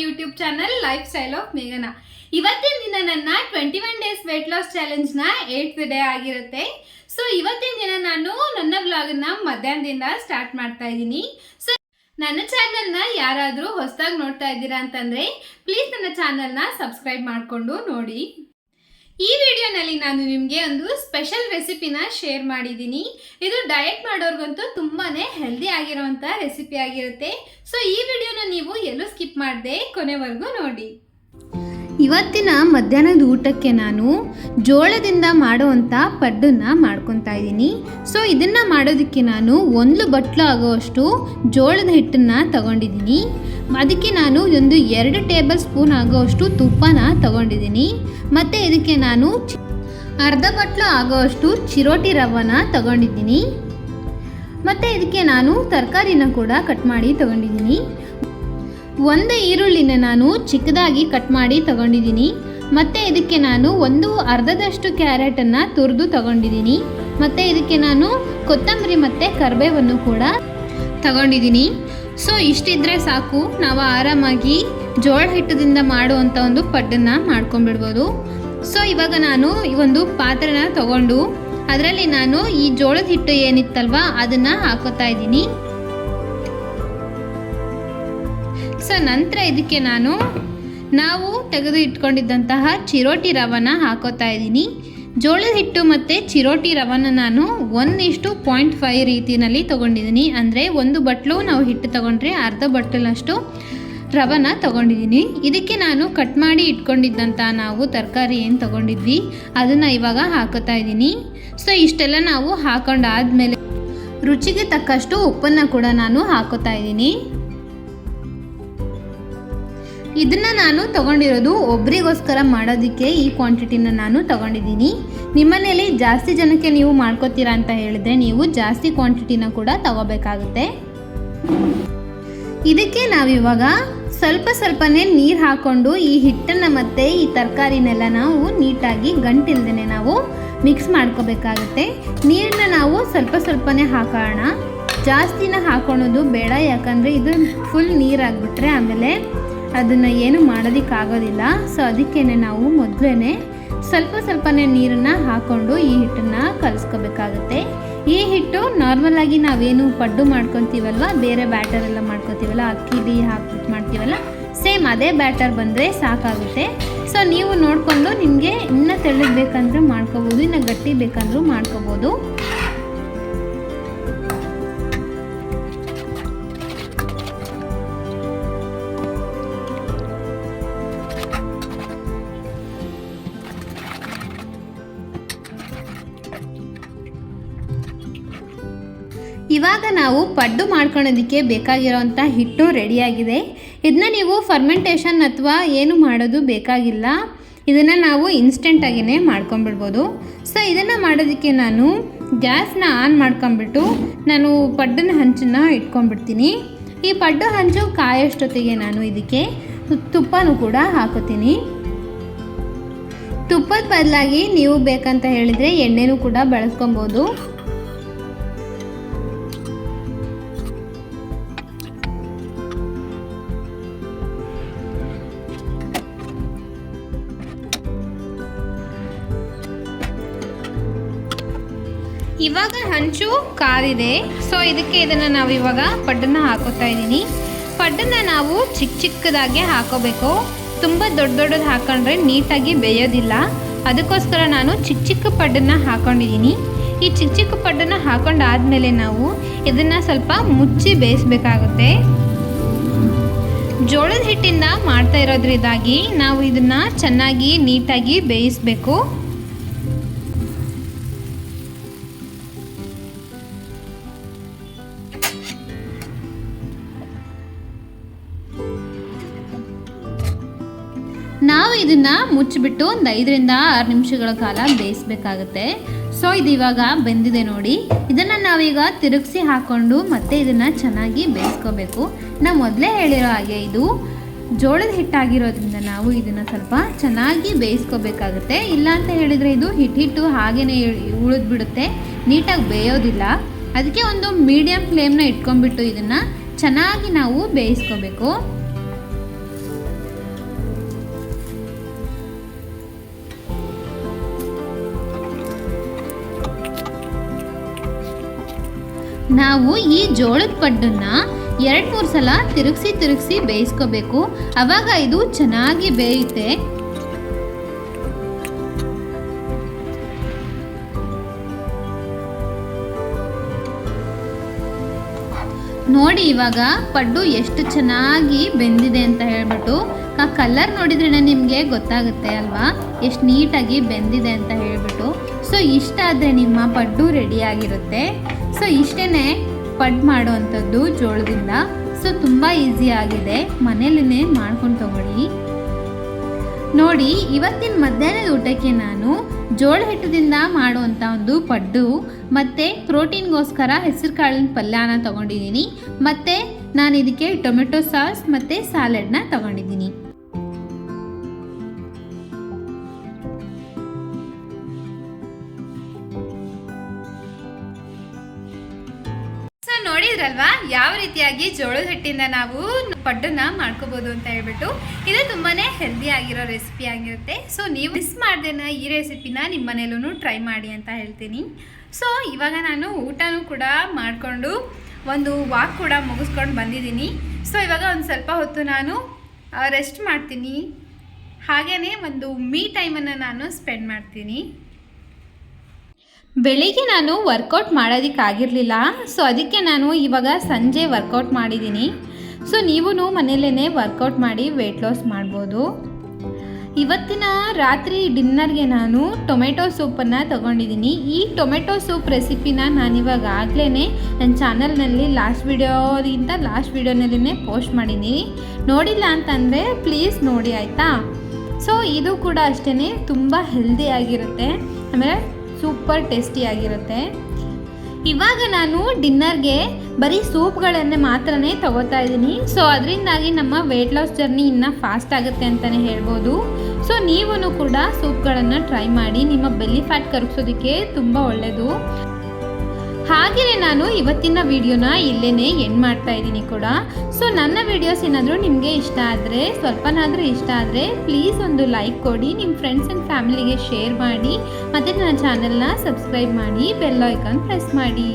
YouTube channel life style of ಮೇಘನಾ. ಇವತ್ತಿನ ದಿನ ನನ್ನ 21 ಡೇಸ್ ವೇಟ್ ಲಾಸ್ ಚಾಲೆಂಜ್ನ 8th ಡೇ ಆಗಿರುತ್ತೆ. ಸೊ ಇವತ್ತಿನ ದಿನ ನಾನು ನನ್ನ ವ್ಲಾಗನ್ನ ಮಧ್ಯಾಹ್ನದಿಂದ ಸ್ಟಾರ್ಟ್ ಮಾಡ್ತಾ ಇದ್ದೀನಿ. ಸೊ ನನ್ನ ಚಾನಲ್ನ ಯಾರಾದರೂ ಹೊಸದಾಗಿ ನೋಡ್ತಾ ಇದ್ದೀರಾ ಅಂತಂದರೆ ಪ್ಲೀಸ್ ನನ್ನ ಚಾನಲ್ನ ಸಬ್ಸ್ಕ್ರೈಬ್ ಮಾಡಿಕೊಂಡು ನೋಡಿ. ಈ ವಿಡಿಯೋನಲ್ಲಿ ನಾನು ನಿಮಗೆ ಒಂದು ಸ್ಪೆಷಲ್ ರೆಸಿಪಿನ ಶೇರ್ ಮಾಡಿದ್ದೀನಿ. ಇದು ಡಯಟ್ ಮಾಡೋರ್ಗಂತೂ ತುಂಬಾ ಹೆಲ್ದಿ ಆಗಿರೋವಂಥ ರೆಸಿಪಿ ಆಗಿರುತ್ತೆ. ಸೊ ಈ ವಿಡಿಯೋನ ನೀವು ಎಲ್ಲೂ ಸ್ಕಿಪ್ ಮಾಡದೆ ಕೊನೆವರೆಗೂ ನೋಡಿ. ಇವತ್ತಿನ ಮಧ್ಯಾಹ್ನದ ಊಟಕ್ಕೆ ನಾನು ಜೋಳದಿಂದ ಮಾಡುವಂಥ ಪಡ್ಡನ್ನು ಮಾಡ್ಕೊತಾ ಇದ್ದೀನಿ. ಸೊ ಇದನ್ನು ಮಾಡೋದಕ್ಕೆ ನಾನು 1 ಬಟ್ಲು ಆಗೋವಷ್ಟು ಜೋಳದ ಹಿಟ್ಟನ್ನು ತಗೊಂಡಿದ್ದೀನಿ. ಅದಕ್ಕೆ ನಾನು ಒಂದು 2 ಟೇಬಲ್ ಸ್ಪೂನ್ ಆಗೋವಷ್ಟು ತುಪ್ಪನ ತಗೊಂಡಿದ್ದೀನಿ. ಮತ್ತು ಇದಕ್ಕೆ ನಾನು ಅರ್ಧ ಬಟ್ಲು ಆಗೋವಷ್ಟು ಚಿರೋಟಿ ರವನ ತಗೊಂಡಿದ್ದೀನಿ. ಮತ್ತು ಇದಕ್ಕೆ ನಾನು ತರಕಾರಿನ ಕೂಡ ಕಟ್ ಮಾಡಿ ತಗೊಂಡಿದ್ದೀನಿ. 1 ಈರುಳ್ಳಿನ ನಾನು ಚಿಕ್ಕದಾಗಿ ಕಟ್ ಮಾಡಿ ತಗೊಂಡಿದ್ದೀನಿ. ಮತ್ತು ಇದಕ್ಕೆ ನಾನು ಅರ್ಧದಷ್ಟು ಕ್ಯಾರೆಟನ್ನು ತುರಿದು ತಗೊಂಡಿದ್ದೀನಿ. ಮತ್ತು ಇದಕ್ಕೆ ನಾನು ಕೊತ್ತಂಬರಿ ಮತ್ತು ಕರಿಬೇವನ್ನು ಕೂಡ ತಗೊಂಡಿದ್ದೀನಿ. ಸೊ ಇಷ್ಟಿದ್ರೆ ಸಾಕು, ನಾವು ಆರಾಮಾಗಿ ಜೋಳ ಹಿಟ್ಟದಿಂದ ಮಾಡುವಂಥ ಒಂದು ಪಡ್ಡನ್ನು ಮಾಡ್ಕೊಂಡ್ಬಿಡ್ಬೋದು. ಸೊ ಇವಾಗ ನಾನು ಈ ಒಂದು ಪಾತ್ರೆನ ತಗೊಂಡು ಅದರಲ್ಲಿ ನಾನು ಈ ಜೋಳದ ಹಿಟ್ಟು ಏನಿತ್ತಲ್ವ ಅದನ್ನು ಹಾಕೋತಾ ಇದ್ದೀನಿ. ಸೊ ನಂತರ ಇದಕ್ಕೆ ನಾವು ತೆಗೆದು ಇಟ್ಕೊಂಡಿದ್ದಂತಹ ಚಿರೋಟಿ ರವನ ಹಾಕೋತಾ ಇದ್ದೀನಿ. ಜೋಳದ ಹಿಟ್ಟು ಮತ್ತು ಚಿರೋಟಿ ರವನ ನಾನು 1:0.5 ರೀತಿಯಲ್ಲಿ ತೊಗೊಂಡಿದ್ದೀನಿ. ಅಂದರೆ 1 ಬಟ್ಲು ನಾವು ಹಿಟ್ಟು ತೊಗೊಂಡ್ರೆ ಅರ್ಧ ಬಟ್ಲಷ್ಟು ರವನ ತೊಗೊಂಡಿದ್ದೀನಿ. ಇದಕ್ಕೆ ನಾನು ಕಟ್ ಮಾಡಿ ಇಟ್ಕೊಂಡಿದ್ದಂಥ ನಾವು ತರಕಾರಿ ಏನು ತೊಗೊಂಡಿದ್ವಿ ಅದನ್ನು ಇವಾಗ ಹಾಕೋತಾ ಇದ್ದೀನಿ. ಸೊ ಇಷ್ಟೆಲ್ಲ ನಾವು ಹಾಕೊಂಡಾದ್ಮೇಲೆ ರುಚಿಗೆ ತಕ್ಕಷ್ಟು ಉಪ್ಪನ್ನು ಕೂಡ ನಾನು ಹಾಕೋತಾ ಇದ್ದೀನಿ. ಇದನ್ನು ನಾನು ತೊಗೊಂಡಿರೋದು ಒಬ್ರಿಗೋಸ್ಕರ ಮಾಡೋದಕ್ಕೆ ಈ ಕ್ವಾಂಟಿಟಿನ ನಾನು ತೊಗೊಂಡಿದ್ದೀನಿ. ನಿಮ್ಮನೇಲಿ ಜಾಸ್ತಿ ಜನಕ್ಕೆ ನೀವು ಮಾಡ್ಕೋತೀರಾ ಅಂತ ಹೇಳಿದ್ರೆ ನೀವು ಜಾಸ್ತಿ ಕ್ವಾಂಟಿಟಿನ ಕೂಡ ತಗೋಬೇಕಾಗುತ್ತೆ. ಇದಕ್ಕೆ ನಾವಿವಾಗ ಸ್ವಲ್ಪನೇ ನೀರು ಹಾಕ್ಕೊಂಡು ಈ ಹಿಟ್ಟನ್ನು ಮತ್ತು ಈ ತರಕಾರಿನೆಲ್ಲ ನಾವು ನೀಟಾಗಿ ಗಂಟಿಲ್ದೇ ನಾವು ಮಿಕ್ಸ್ ಮಾಡ್ಕೋಬೇಕಾಗುತ್ತೆ. ನೀರನ್ನ ನಾವು ಸ್ವಲ್ಪನೇ ಹಾಕೋಣ, ಜಾಸ್ತಿನ ಹಾಕೊಳ್ಳೋದು ಬೇಡ. ಯಾಕಂದರೆ ಇದು ಫುಲ್ ನೀರಾಗಿಬಿಟ್ರೆ ಆಮೇಲೆ ಅದನ್ನು ಏನು ಮಾಡೋದಕ್ಕಾಗೋದಿಲ್ಲ. ಸೊ ಅದಕ್ಕೇ ನಾವು ಮೊದಲೇ ಸ್ವಲ್ಪನೇ ನೀರನ್ನು ಹಾಕ್ಕೊಂಡು ಈ ಹಿಟ್ಟನ್ನು ಕಲಿಸ್ಕೋಬೇಕಾಗುತ್ತೆ. ಈ ಹಿಟ್ಟು ನಾರ್ಮಲಾಗಿ ನಾವೇನು ಪಡ್ಡು ಮಾಡ್ಕೊತೀವಲ್ವ, ಬೇರೆ ಬ್ಯಾಟರ್ ಎಲ್ಲ ಮಾಡ್ಕೊತೀವಲ್ಲ, ಅಕ್ಕಿ ಹಾಕ್ಬಿಟ್ಟು ಮಾಡ್ತೀವಲ್ಲ, ಸೇಮ್ ಅದೇ ಬ್ಯಾಟರ್ ಬಂದರೆ ಸಾಕಾಗುತ್ತೆ. ಸೊ ನೀವು ನೋಡಿಕೊಂಡು ನಿಮಗೆ ಇನ್ನೂ ತೆಳ್ಳಗೆ ಬೇಕಂದ್ರೆ ಮಾಡ್ಕೋಬೋದು, ಇನ್ನು ಗಟ್ಟಿ ಬೇಕಂದ್ರೂ ಮಾಡ್ಕೋಬೋದು. ಇವಾಗ ನಾವು ಪಡ್ಡು ಮಾಡ್ಕೊಳ್ಳೋದಕ್ಕೆ ಬೇಕಾಗಿರೋವಂಥ ಹಿಟ್ಟು ರೆಡಿಯಾಗಿದೆ. ಇದನ್ನ ನೀವು ಫರ್ಮೆಂಟೇಷನ್ ಅಥವಾ ಏನು ಮಾಡೋದು ಬೇಕಾಗಿಲ್ಲ. ಇದನ್ನು ನಾವು ಇನ್ಸ್ಟೆಂಟಾಗಿಯೇ ಮಾಡ್ಕೊಂಬಿಡ್ಬೋದು. ಸೊ ಇದನ್ನು ಮಾಡೋದಕ್ಕೆ ನಾನು ಗ್ಯಾಸ್ನ ಆನ್ ಮಾಡ್ಕೊಂಬಿಟ್ಟು ನಾನು ಪಡ್ಡನ ಹಂಚನ್ನು ಇಟ್ಕೊಂಡ್ಬಿಡ್ತೀನಿ. ಈ ಪಡ್ಡು ಹಂಚು ಕಾಯೋಷ್ಟೊತ್ತಿಗೆ ನಾನು ಇದಕ್ಕೆ ತುಪ್ಪನೂ ಕೂಡ ಹಾಕೋತೀನಿ. ತುಪ್ಪದ ಬದಲಾಗಿ ನೀವು ಬೇಕಂತ ಹೇಳಿದರೆ ಎಣ್ಣೆನೂ ಕೂಡ ಬಳಸ್ಕೊಬೋದು. ಇವಾಗ ಹಂಚು ಕಾದಿದೆ. ಸೊ ಇದಕ್ಕೆ ಇದನ್ನು ನಾವು ಇವಾಗ ಪಡ್ಡನ್ನು ಹಾಕೋತಾ ಇದ್ದೀನಿ. ಪಡ್ಡನ್ನು ನಾವು ಚಿಕ್ಕದಾಗೆ ಹಾಕೋಬೇಕು. ತುಂಬ ದೊಡ್ಡದು ಹಾಕೊಂಡ್ರೆ ನೀಟಾಗಿ ಬೇಯೋದಿಲ್ಲ. ಅದಕ್ಕೋಸ್ಕರ ನಾನು ಚಿಕ್ಕ ಪಡ್ಡನ್ನು ಹಾಕೊಂಡಿದ್ದೀನಿ. ಈ ಚಿಕ್ಕ ಪಡ್ಡನ್ನು ಹಾಕೊಂಡಾದ್ಮೇಲೆ ನಾವು ಇದನ್ನು ಸ್ವಲ್ಪ ಮುಚ್ಚಿ ಬೇಯಿಸ್ಬೇಕಾಗುತ್ತೆ. ಜೋಳದ ಹಿಟ್ಟಿಂದ ಮಾಡ್ತಾ ಇರೋದ್ರಿಂದಾಗಿ ನಾವು ಇದನ್ನು ಚೆನ್ನಾಗಿ ನೀಟಾಗಿ ಬೇಯಿಸಬೇಕು. ನಾವು ಇದನ್ನು ಮುಚ್ಚಿಬಿಟ್ಟು ಒಂದು 5ರಿಂದ 6 ನಿಮಿಷಗಳ ಕಾಲ ಬೇಯಿಸಬೇಕಾಗುತ್ತೆ. ಸೊ ಇದು ಇವಾಗ ಬೆಂದಿದೆ ನೋಡಿ. ಇದನ್ನು ನಾವೀಗ ತಿರುಗಿಸಿ ಹಾಕ್ಕೊಂಡು ಮತ್ತೆ ಇದನ್ನು ಚೆನ್ನಾಗಿ ಬೇಯಿಸ್ಕೋಬೇಕು. ನಾವು ಮೊದಲೇ ಹೇಳಿರೋ ಹಾಗೆ ಇದು ಜೋಳದ ಹಿಟ್ಟಾಗಿರೋದ್ರಿಂದ ನಾವು ಇದನ್ನು ಸ್ವಲ್ಪ ಚೆನ್ನಾಗಿ ಬೇಯಿಸ್ಕೋಬೇಕಾಗುತ್ತೆ. ಇಲ್ಲ ಅಂತ ಹೇಳಿದರೆ ಇದು ಹಿಟ್ಟು ಹಾಗೇ ಉಳಿದ್ಬಿಡುತ್ತೆ, ನೀಟಾಗಿ ಬೇಯೋದಿಲ್ಲ. ಅದಕ್ಕೆ ಒಂದು ಮೀಡಿಯಮ್ ಫ್ಲೇಮ್ನ ಇಟ್ಕೊಂಡ್ಬಿಟ್ಟು ಇದನ್ನು ಚೆನ್ನಾಗಿ ನಾವು ಬೇಯಿಸ್ಕೋಬೇಕು. ನಾವು ಈ ಜೋಳದ ಪಡ್ಡನ್ನು 2-3 ಸಲ ತಿರುಗಿಸಿ ಬೇಯಿಸ್ಕೋಬೇಕು. ಆವಾಗ ಇದು ಚೆನ್ನಾಗಿ ಬೇಯುತ್ತೆ. ನೋಡಿ ಇವಾಗ ಪಡ್ಡು ಎಷ್ಟು ಚೆನ್ನಾಗಿ ಬೆಂದಿದೆ ಅಂತ ಹೇಳ್ಬಿಟ್ಟು. ಆ ಕಲರ್ ನೋಡಿದ್ರೆ ನಿಮಗೆ ಗೊತ್ತಾಗುತ್ತೆ ಅಲ್ವಾ ಎಷ್ಟು ನೀಟಾಗಿ ಬೆಂದಿದೆ ಅಂತ ಹೇಳ್ಬಿಟ್ಟು. ಸೊ ಇಷ್ಟ ಆದರೆ ನಿಮ್ಮ ಪಡ್ಡು ರೆಡಿಯಾಗಿರುತ್ತೆ. ಸೊ ಇಷ್ಟೇ ಪಡ್ಡು ಮಾಡುವಂಥದ್ದು ಜೋಳದಿಂದ. ಸೊ ತುಂಬ ಈಸಿ ಆಗಿದೆ, ಮನೇಲೇ ಮಾಡ್ಕೊಂಡು ತಗೊಳ್ಳಿ. ನೋಡಿ ಇವತ್ತಿನ ಮಧ್ಯಾಹ್ನದ ಊಟಕ್ಕೆ ನಾನು ಜೋಳ ಹಿಟ್ಟದಿಂದ ಮಾಡುವಂಥ ಒಂದು ಪಡ್ಡು ಮತ್ತು ಪ್ರೋಟೀನ್ಗೋಸ್ಕರ ಹೆಸರು ಕಾಳಿನ ಪಲ್ಯನ ತೊಗೊಂಡಿದ್ದೀನಿ. ಮತ್ತು ನಾನು ಇದಕ್ಕೆ ಟೊಮೆಟೊ ಸಾಸ್ ಮತ್ತು ಸಾಲೆಡ್ನ ತೊಗೊಂಡಿದ್ದೀನಿ. ನೋಡಿದ್ರಲ್ವಾ ಯಾವ ರೀತಿಯಾಗಿ ಜೋಳದ ಹಿಟ್ಟಿಂದ ನಾವು ಪಡ್ಡನ್ನ ಮಾಡ್ಕೋಬಹುದು ಅಂತ ಹೇಳ್ಬಿಟ್ಟು. ಇದು ತುಂಬಾನೇ ಹೆಲ್ದಿ ಆಗಿರೋ ರೆಸಿಪಿ ಆಗಿರುತ್ತೆ. ಸೊ ನೀವು ಮಿಸ್ ಮಾಡ್ದೇನ ಈ ರೆಸಿಪಿನ ನಿಮ್ಮ ಮನೇಲೂ ಟ್ರೈ ಮಾಡಿ ಅಂತ ಹೇಳ್ತೀನಿ. ಸೊ ಇವಾಗ ನಾನು ಊಟನೂ ಕೂಡ ಮಾಡಿಕೊಂಡು ಒಂದು ವಾಕ್ ಕೂಡ ಮುಗಿಸ್ಕೊಂಡು ಬಂದಿದ್ದೀನಿ. ಸೊ ಇವಾಗ ಒಂದು ಸ್ವಲ್ಪ ಹೊತ್ತು ನಾನು ರೆಸ್ಟ್ ಮಾಡ್ತೀನಿ. ಹಾಗೆಯೇ ಒಂದು ಮೀ ಟೈಮನ್ನು ನಾನು ಸ್ಪೆಂಡ್ ಮಾಡ್ತೀನಿ. ಬೆಳಿಗ್ಗೆ ನಾನು ವರ್ಕೌಟ್ ಮಾಡೋದಕ್ಕಾಗಿರಲಿಲ್ಲ. ಸೊ ಅದಕ್ಕೆ ನಾನು ಇವಾಗ ಸಂಜೆ ವರ್ಕೌಟ್ ಮಾಡಿದ್ದೀನಿ. ಸೊ ನೀವು ಮನೆಯಲ್ಲೇ ವರ್ಕೌಟ್ ಮಾಡಿ ವೆಯ್ಟ್ ಲಾಸ್ ಮಾಡ್ಬೋದು. ಇವತ್ತಿನ ರಾತ್ರಿ ಡಿನ್ನರ್ಗೆ ನಾನು ಟೊಮೆಟೊ ಸೂಪನ್ನು ತೊಗೊಂಡಿದ್ದೀನಿ. ಈ ಟೊಮೆಟೊ ಸೂಪ್ ರೆಸಿಪಿನ ನಾನಿವಾಗ ಆಗಲೇ ನನ್ನ ಚಾನಲ್ನಲ್ಲಿ ಲಾಸ್ಟ್ ವೀಡಿಯೋನಲ್ಲೇ ಪೋಸ್ಟ್ ಮಾಡಿದ್ದೀನಿ. ನೋಡಿಲ್ಲ ಅಂತಂದರೆ ಪ್ಲೀಸ್ ನೋಡಿ ಆಯಿತಾ. ಸೊ ಇದು ಕೂಡ ಅಷ್ಟೇ ತುಂಬ ಹೆಲ್ದಿ ಆಗಿರುತ್ತೆ, ಆಮೇಲೆ ಸೂಪರ್ ಟೇಸ್ಟಿಯಾಗಿರುತ್ತೆ. ಇವಾಗ ನಾನು ಡಿನ್ನರ್ಗೆ ಬರೀ ಸೂಪ್ಗಳನ್ನೇ ಮಾತ್ರನೇ ತಗೋತಾ ಇದ್ದೀನಿ. ಸೊ ಅದರಿಂದಾಗಿ ನಮ್ಮ ವೆಯ್ಟ್ ಲಾಸ್ ಜರ್ನಿ ಇನ್ನೂ ಫಾಸ್ಟ್ ಆಗುತ್ತೆ ಅಂತಲೇ ಹೇಳ್ಬೋದು. ಸೊ ನೀವೂ ಕೂಡ ಸೂಪ್ಗಳನ್ನು ಟ್ರೈ ಮಾಡಿ, ನಿಮ್ಮ ಬೆಲ್ಲಿ ಫ್ಯಾಟ್ ಕರಗಿಸೋದಕ್ಕೆ ತುಂಬ ಒಳ್ಳೆಯದು. ಹಾಗೆಯೇ ನಾನು ಇವತ್ತಿನ ವಿಡಿಯೋನ ಇಲ್ಲೇ ಎಂಡ್ ಮಾಡ್ತಾ ಇದ್ದೀನಿ ಕೂಡ. ಸೊ ನನ್ನ ವಿಡಿಯೋಸ್ ಏನಾದರೂ ನಿಮಗೆ ಇಷ್ಟ ಆದರೆ, ಸ್ವಲ್ಪನಾದರೂ ಇಷ್ಟ ಆದರೆ ಪ್ಲೀಸ್ ಒಂದು ಲೈಕ್ ಕೊಡಿ, ನಿಮ್ಮ ಫ್ರೆಂಡ್ಸ್ ಆ್ಯಂಡ್ ಫ್ಯಾಮಿಲಿಗೆ ಶೇರ್ ಮಾಡಿ, ಮತ್ತು ನನ್ನ ಚಾನಲ್ನ ಸಬ್ಸ್ಕ್ರೈಬ್ ಮಾಡಿ, ಬೆಲ್ ಐಕಾನ್ ಪ್ರೆಸ್ ಮಾಡಿ.